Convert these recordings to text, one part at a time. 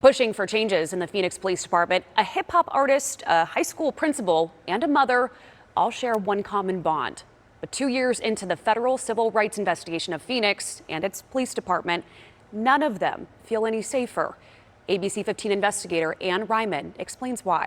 Pushing for changes in the Phoenix Police Department, a hip-hop artist, a high school principal, and a mother all share one common bond. But 2 years into the federal civil rights investigation of Phoenix and its police department, none of them feel any safer. ABC 15 investigator Ann Ryman explains why.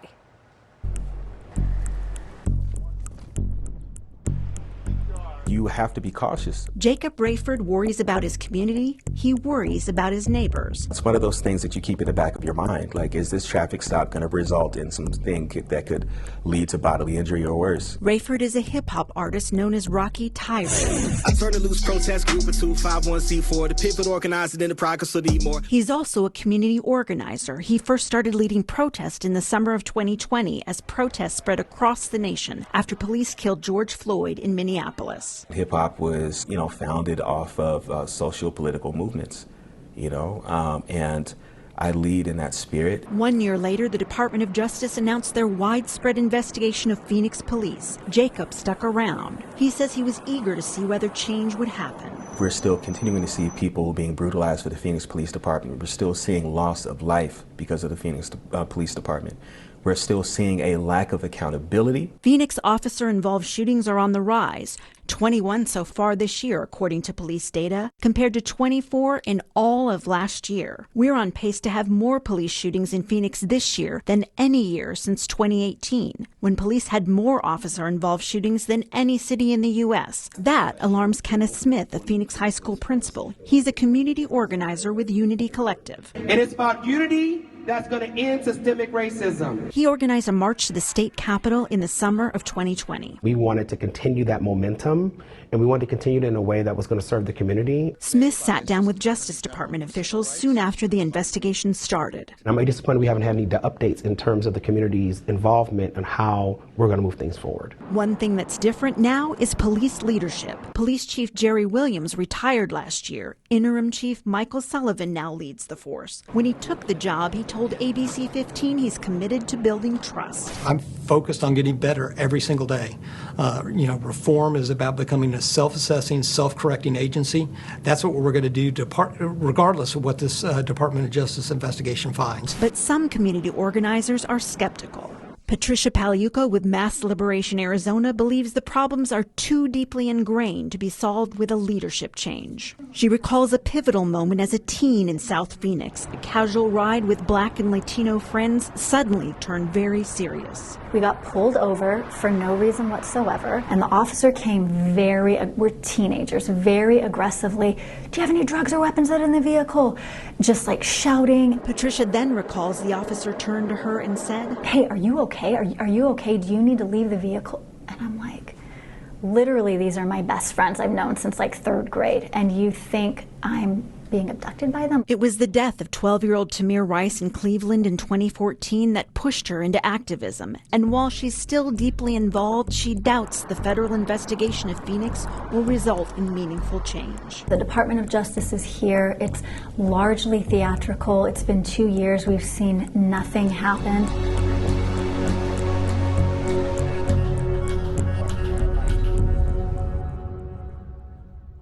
You have to be cautious. Jacob Rayford worries about his community. He worries about his neighbors. It's one of those things that you keep in the back of your mind. Like, is this traffic stop going to result in something that could lead to bodily injury or worse? Rayford is a hip-hop artist known as Rocky Tyrant. I turned a loose protest group into 5-1c4. The pivot organized in the pride could need more. He's also a community organizer. He first started leading protests in the summer of 2020 as protests spread across the nation after police killed George Floyd in Minneapolis. Hip-hop was, founded off of social political movements, and I lead in that spirit. 1 year later, the Department of Justice announced their widespread investigation of Phoenix police. Jacob stuck around. He says he was eager to see whether change would happen. We're still continuing to see people being brutalized for the Phoenix Police Department. We're still seeing loss of life because of the Phoenix Police Department. We're still seeing a lack of accountability. Phoenix officer-involved shootings are on the rise. 21 so far this year, according to police data, compared to 24 in all of last year. We're on pace to have more police shootings in Phoenix this year than any year since 2018, when police had more officer-involved shootings than any city in the U.S. That alarms Kenneth Smith, a Phoenix high school principal. He's a community organizer with Unity Collective. And it's about unity that's going to end systemic racism. He organized a march to the state capitol in the summer of 2020. We wanted to continue that momentum, and we wanted to continue it in a way that was going to serve the community. Smith sat down with Justice Department officials soon after the investigation started. And I'm disappointed we haven't had any updates in terms of the community's involvement and how we're going to move things forward. One thing that's different now is police leadership. Police Chief Jerry Williams retired last year. Interim Chief Michael Sullivan now leads the force. When he took the job, he told ABC 15 he's committed to building trust. I'm focused on getting better every single day. Reform is about becoming a self-assessing, self-correcting agency. That's what we're going to do regardless of what this Department of Justice investigation finds. But some community organizers are skeptical. Patricia Paliuco with Mass Liberation Arizona believes the problems are too deeply ingrained to be solved with a leadership change. She recalls a pivotal moment as a teen in South Phoenix. A casual ride with Black and Latino friends suddenly turned very serious. We got pulled over for no reason whatsoever, and the officer came we're teenagers, very aggressively, "Do you have any drugs or weapons out in the vehicle?" Just like shouting. Patricia then recalls the officer turned to her and said, "Hey, are you okay? Are you okay? Do you need to leave the vehicle?" And I'm like, literally, these are my best friends I've known since like 3rd grade, and you think I'm being abducted by them? It was the death of 12-year-old Tamir Rice in Cleveland in 2014 that pushed her into activism. And while she's still deeply involved, she doubts the federal investigation of Phoenix will result in meaningful change. The Department of Justice is here. It's largely theatrical. It's been 2 years. We've seen nothing happen.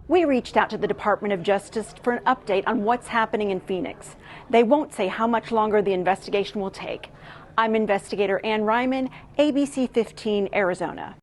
We reached out to the Department of Justice for an update on what's happening in Phoenix. They won't say how much longer the investigation will take. I'm investigator Ann Ryman, ABC 15, Arizona.